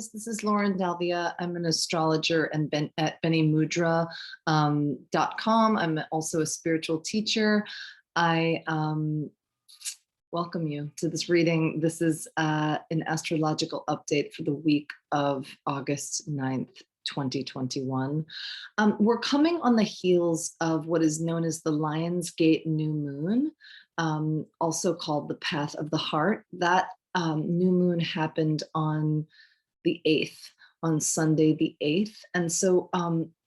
guys, this is Lauren Dalvia. I'm an astrologer and at benemudra.com. I'm also a spiritual teacher. I welcome you to this reading. This is an astrological update for the week of August 9th, 2021. We're coming on the heels of what is known as the Lion's Gate new moon, also called the Path of the Heart. That new moon happened on the 8th, on Sunday the 8th. And so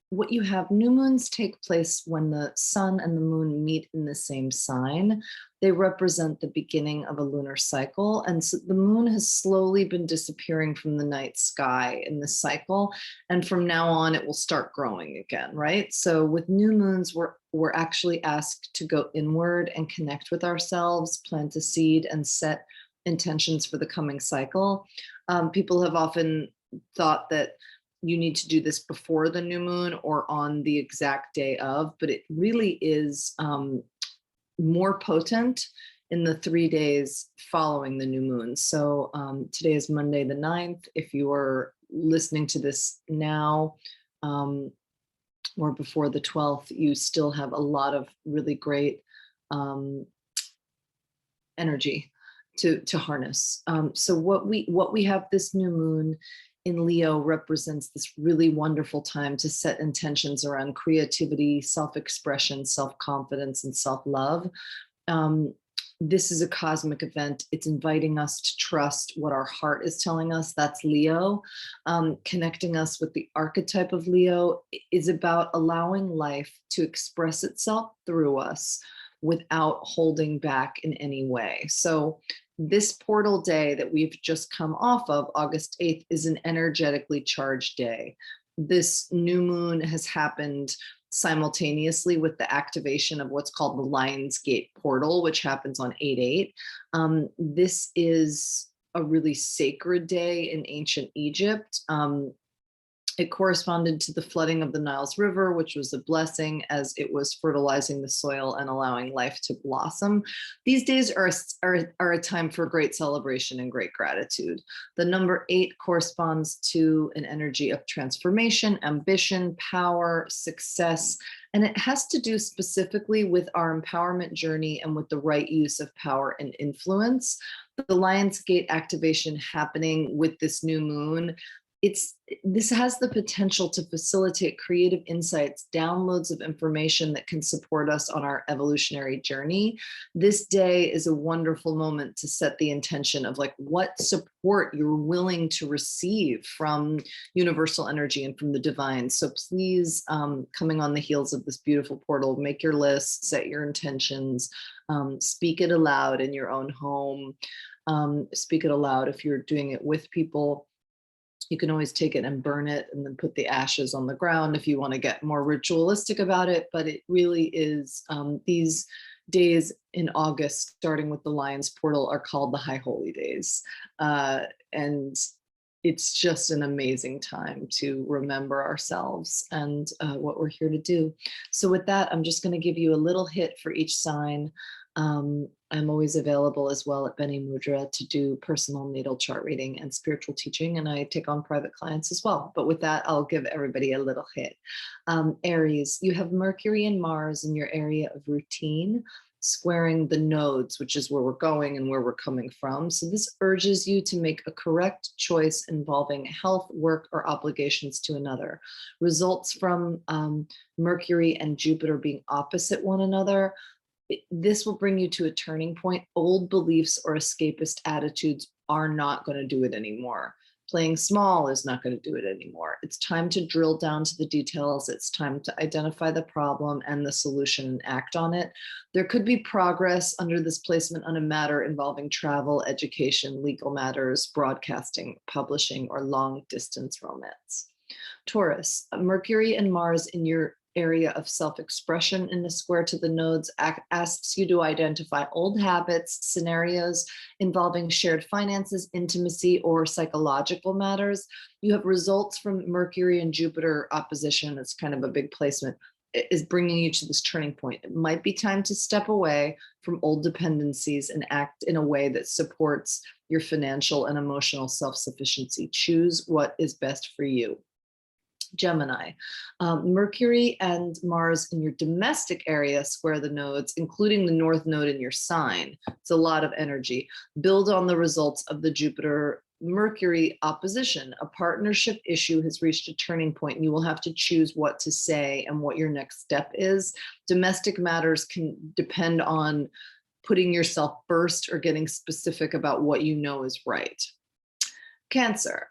what you have, new moons take place when the sun and the moon meet in the same sign. They represent the beginning of a lunar cycle. And so the moon has slowly been disappearing from the night sky in this cycle. And from now on, it will start growing again, right? So with new moons, we're actually asked to go inward and connect with ourselves, plant a seed, and set intentions for the coming cycle. People have often thought that you need to do this before the new moon or on the exact day of, but it really is more potent in the 3 days following the new moon. So today is Monday the 9th. If you are listening to this now or before the 12th, you still have a lot of really great energy to harness. So what we have, this new moon in Leo represents this really wonderful time to set intentions around creativity, self-expression, self-confidence, and self-love. This is a cosmic event. It's inviting us to trust what our heart is telling us. That's Leo. Connecting us with the archetype of Leo is about allowing life to express itself through us without holding back in any way. So this portal day that we've just come off of, August 8th, is an energetically charged day. This new moon has happened simultaneously with the activation of what's called the Lion's Gate portal, which happens on 8/8. This is a really sacred day in ancient Egypt. It corresponded to the flooding of the Nile's River, which was a blessing as it was fertilizing the soil and allowing life to blossom. These days are a time for great celebration and great gratitude. The number 8 corresponds to an energy of transformation, ambition, power, success, and it has to do specifically with our empowerment journey and with the right use of power and influence. The Lion's Gate activation happening with this new moon, this has the potential to facilitate creative insights, downloads of information that can support us on our evolutionary journey. This day is a wonderful moment to set the intention of like what support you're willing to receive from universal energy and from the divine. So please, coming on the heels of this beautiful portal, make your list, set your intentions, speak it aloud in your own home, speak it aloud if you're doing it with people. You can always take it and burn it and then put the ashes on the ground if you want to get more ritualistic about it. But it really is, these days in August, starting with the Lion's Portal, are called the High Holy Days. And it's just an amazing time to remember ourselves and what we're here to do. So with that, I'm just going to give you a little hit for each sign. I'm always available as well at Bene Mudra to do personal natal chart reading and spiritual teaching, and I take on private clients as well. But with that, I'll give everybody a little hit. Aries, you have Mercury and Mars in your area of routine, squaring the nodes, which is where we're going and where we're coming from. So this urges you to make a correct choice involving health, work, or obligations to another. Results from Mercury and Jupiter being opposite one another. This will bring you to a turning point. Old beliefs or escapist attitudes are not going to do it anymore. Playing small is not going to do it anymore. It's time to drill down to the details. It's time to identify the problem and the solution and act on it. There could be progress under this placement on a matter involving travel, education, legal matters, broadcasting, publishing, or long distance romance. Taurus, Mercury and Mars in your area of self-expression in the square to the nodes asks you to identify old habits, scenarios involving shared finances, intimacy, or psychological matters. You have results from Mercury and Jupiter opposition. It's kind of a big placement. It is bringing you to this turning point. It might be time to step away from old dependencies and act in a way that supports your financial and emotional self-sufficiency. Choose what is best for you. Gemini, Mercury and Mars in your domestic area square the nodes, including the North Node in your sign. It's a lot of energy. Build on the results of the Jupiter Mercury opposition. A partnership issue has reached a turning point, and you will have to choose what to say and what your next step is. Domestic matters can depend on putting yourself first or getting specific about what you know is right. Cancer.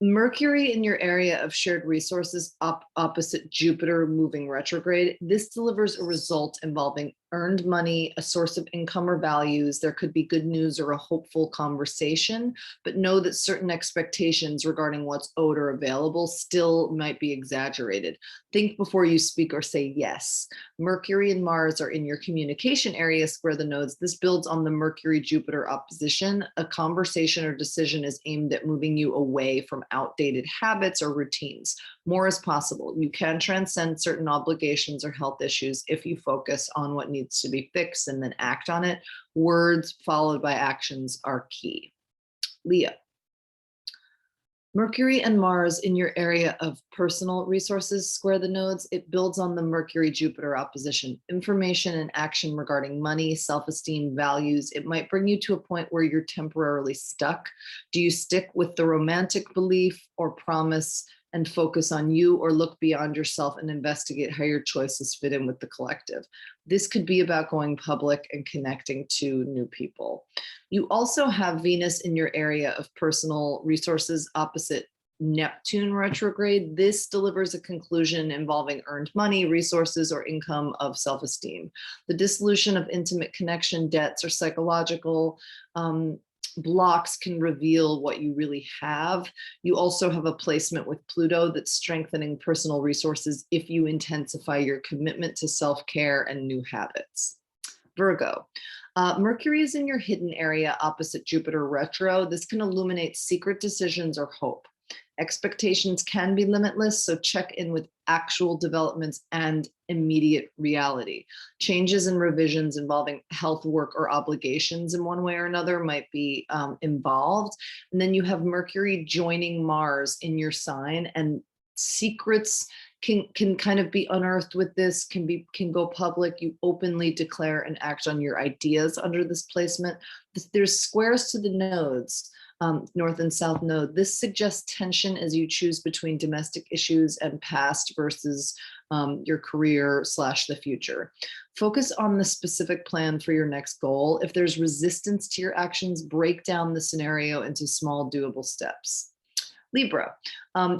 Mercury in your area of shared resources opposite Jupiter moving retrograde. This delivers a result involving earned money, a source of income or values. There could be good news or a hopeful conversation, but know that certain expectations regarding what's owed or available still might be exaggerated. Think before you speak or say yes. Mercury and Mars are in your communication area square the nodes. This builds on the Mercury-Jupiter opposition. A conversation or decision is aimed at moving you away from outdated habits or routines. More is possible. You can transcend certain obligations or health issues if you focus on what needs to be fixed and then act on it. Words followed by actions are key. Leo. Mercury and Mars in your area of personal resources square the nodes. It builds on the Mercury-Jupiter opposition. Information and action regarding money, self-esteem, values. It might bring you to a point where you're temporarily stuck. Do you stick with the romantic belief or promise and focus on you, or look beyond yourself and investigate how your choices fit in with the collective? This could be about going public and connecting to new people. You also have Venus in your area of personal resources opposite Neptune retrograde. This delivers a conclusion involving earned money, resources, or income of self-esteem. The dissolution of intimate connection, debts, or psychological blocks can reveal what you really have. You also have a placement with Pluto that's strengthening personal resources if you intensify your commitment to self-care and new habits. Virgo. Mercury is in your hidden area opposite Jupiter retro. This can illuminate secret decisions or hope. Expectations can be limitless, so check in with actual developments and immediate reality. Changes and revisions involving health, work, or obligations in one way or another might be involved. And then you have Mercury joining Mars in your sign, and secrets can kind of be unearthed with this, can go public. You openly declare and act on your ideas under this placement. There's squares to the nodes. North and South node. This suggests tension as you choose between domestic issues and past versus your career / the future. Focus on the specific plan for your next goal. If there's resistance to your actions, break down the scenario into small doable steps. Libra,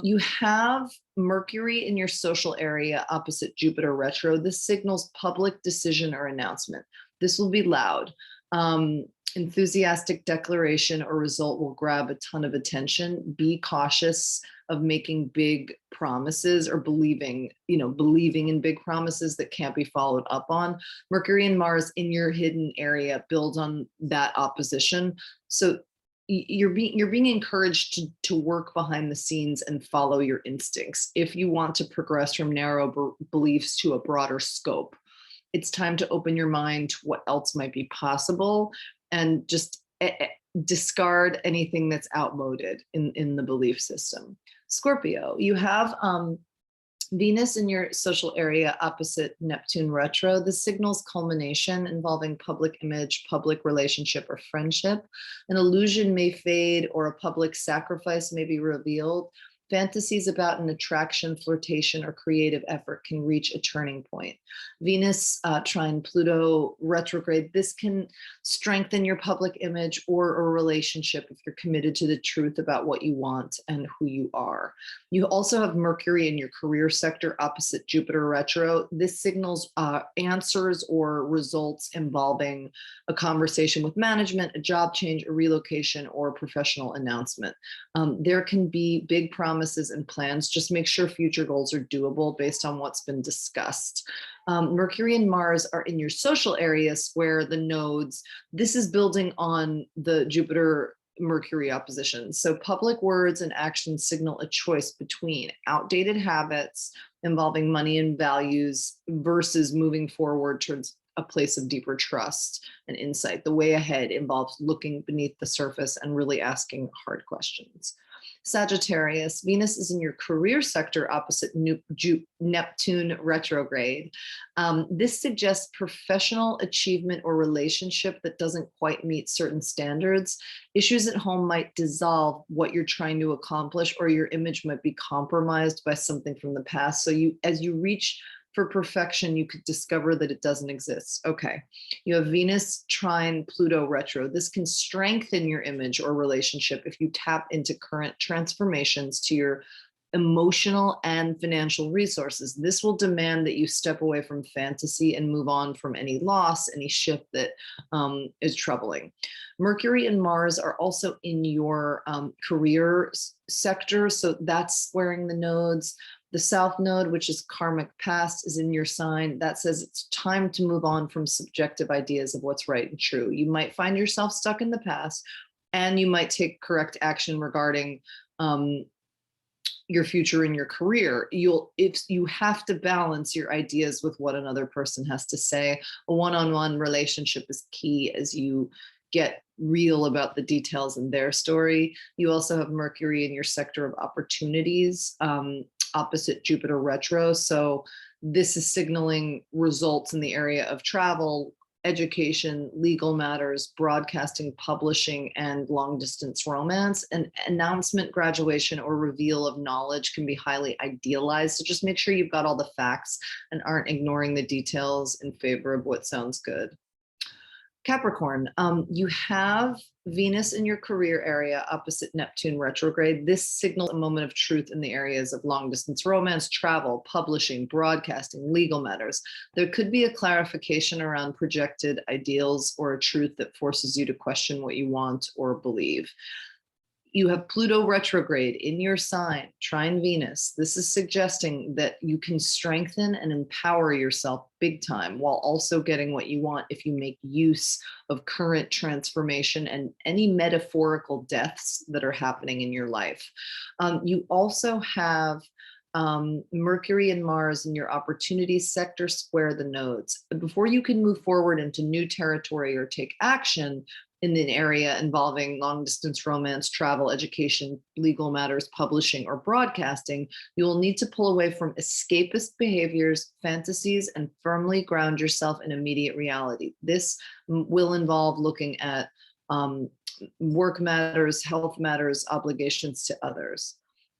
you have Mercury in your social area opposite Jupiter retro. This signals public decision or announcement. This will be loud. Enthusiastic declaration or result will grab a ton of attention. Be cautious of making big promises or believing in big promises that can't be followed up on. Mercury and Mars in your hidden area build on that opposition. So you're being encouraged to work behind the scenes and follow your instincts if you want to progress from narrow beliefs to a broader scope. It's time to open your mind to what else might be possible and just discard anything that's outmoded in the belief system. Scorpio, you have Venus in your social area opposite Neptune retro. This signals culmination involving public image, public relationship, or friendship. An illusion may fade or a public sacrifice may be revealed. Fantasies about an attraction, flirtation, or creative effort can reach a turning point. Venus trine Pluto retrograde. This can strengthen your public image or a relationship if you're committed to the truth about what you want and who you are. You also have Mercury in your career sector opposite Jupiter retro. This signals answers or results involving a conversation with management, a job change, a relocation, or a professional announcement. There can be big promises and plans. Just make sure future goals are doable based on what's been discussed. Mercury and Mars are in your social areas where the nodes, this is building on the Jupiter Mercury opposition. So public words and actions signal a choice between outdated habits involving money and values versus moving forward towards a place of deeper trust and insight. The way ahead involves looking beneath the surface and really asking hard questions. Sagittarius, Venus is in your career sector opposite Neptune retrograde. This suggests professional achievement or relationship that doesn't quite meet certain standards. Issues at home might dissolve what you're trying to accomplish, or your image might be compromised by something from the past. So as you reach for perfection, you could discover that it doesn't exist. Okay. You have Venus trine Pluto retro. This can strengthen your image or relationship if you tap into current transformations to your emotional and financial resources. This will demand that you step away from fantasy and move on from any loss, any shift that is troubling. Mercury and Mars are also in your career sector, so that's squaring the nodes. The South Node, which is karmic past, is in your sign. That says it's time to move on from subjective ideas of what's right and true. You might find yourself stuck in the past, and you might take correct action regarding your future in your career. If you have to balance your ideas with what another person has to say. A one-on-one relationship is key as you get real about the details in their story. You also have Mercury in your sector of opportunities, opposite Jupiter retro. So this is signaling results in the area of travel, education, legal matters, broadcasting, publishing, and long distance romance. An announcement, graduation, or reveal of knowledge can be highly idealized. So just make sure you've got all the facts and aren't ignoring the details in favor of what sounds good. Capricorn, you have Venus in your career area opposite Neptune retrograde. This signals a moment of truth in the areas of long distance romance, travel, publishing, broadcasting, legal matters. There could be a clarification around projected ideals or a truth that forces you to question what you want or believe. You have Pluto retrograde in your sign, trine Venus. This is suggesting that you can strengthen and empower yourself big time while also getting what you want if you make use of current transformation and any metaphorical deaths that are happening in your life. You also have Mercury and Mars in your opportunities sector square the nodes. But before you can move forward into new territory or take action in an area involving long distance romance, travel, education, legal matters, publishing, or broadcasting, you will need to pull away from escapist behaviors, fantasies, and firmly ground yourself in immediate reality. This will involve looking at work matters, health matters, obligations to others.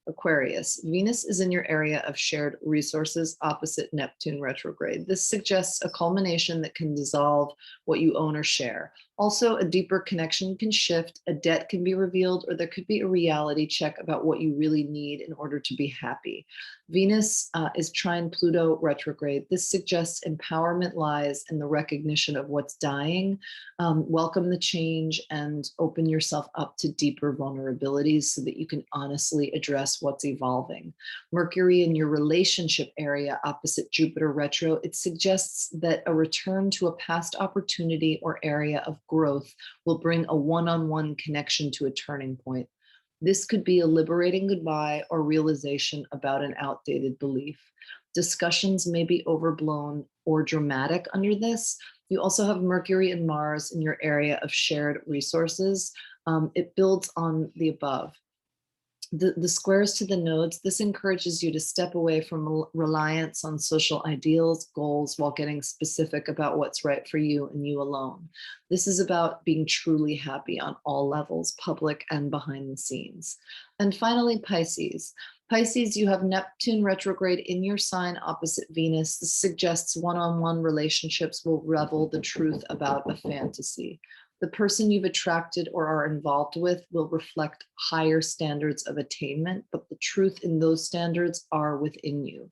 Aquarius, Venus is in your area of shared resources opposite Neptune retrograde. This suggests a culmination that can dissolve what you own or share. Also, a deeper connection can shift, a debt can be revealed, or there could be a reality check about what you really need in order to be happy. Venus is trine Pluto retrograde. This suggests empowerment lies in the recognition of what's dying. Welcome the change and open yourself up to deeper vulnerabilities so that you can honestly address what's evolving. Mercury in your relationship area opposite Jupiter retro, it suggests that a return to a past opportunity or area of growth will bring a one-on-one connection to a turning point. This could be a liberating goodbye or realization about an outdated belief. Discussions may be overblown or dramatic under this. You also have Mercury and Mars in your area of shared resources. It builds on the above. The squares to the nodes, this encourages you to step away from reliance on social ideals, goals, while getting specific about what's right for you and you alone. This is about being truly happy on all levels, public and behind the scenes. And finally, Pisces. Pisces, you have Neptune retrograde in your sign opposite Venus. This suggests one-on-one relationships will reveal the truth about a fantasy. The person you've attracted or are involved with will reflect higher standards of attainment, but the truth in those standards are within you.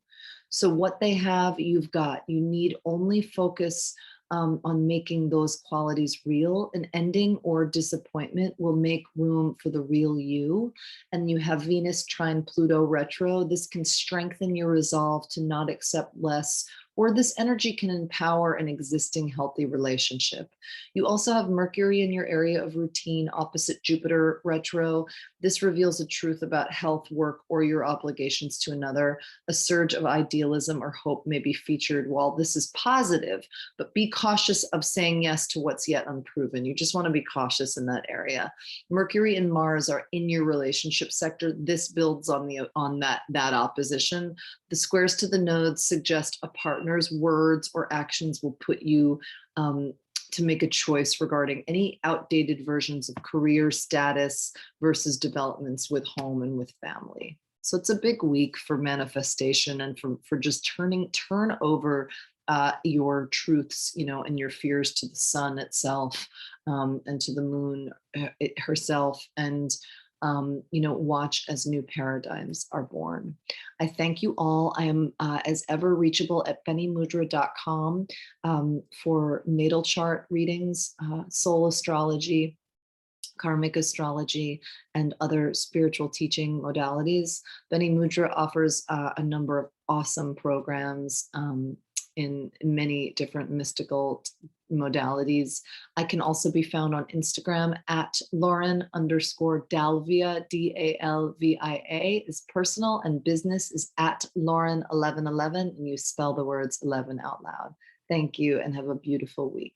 So what they have, you've got. You need only focus on making those qualities real. An ending or disappointment will make room for the real you. And you have Venus trine Pluto retro. This can strengthen your resolve to not accept less or this energy can empower an existing healthy relationship. You also have Mercury in your area of routine opposite Jupiter retro. This reveals a truth about health, work, or your obligations to another. A surge of idealism or hope may be featured. While this is positive, but be cautious of saying yes to what's yet unproven. You just want to be cautious in that area. Mercury and Mars are in your relationship sector. This builds on that opposition. The squares to the nodes suggest a partner's words or actions will put you to make a choice regarding any outdated versions of career status versus developments with home and with family. So it's a big week for manifestation and for just turn over your truths, and your fears to the sun itself, and to the moon herself, and watch as new paradigms are born. I thank you all. I am, as ever, reachable at bennemudra.com for natal chart readings, soul astrology, karmic astrology, and other spiritual teaching modalities. Bene Mudra offers a number of awesome programs in many different mystical modalities. I can also be found on Instagram at Lauren_Dalvia, DALVIA is personal, and business is at Lauren1111, and you spell the words 11 out loud. Thank you and have a beautiful week.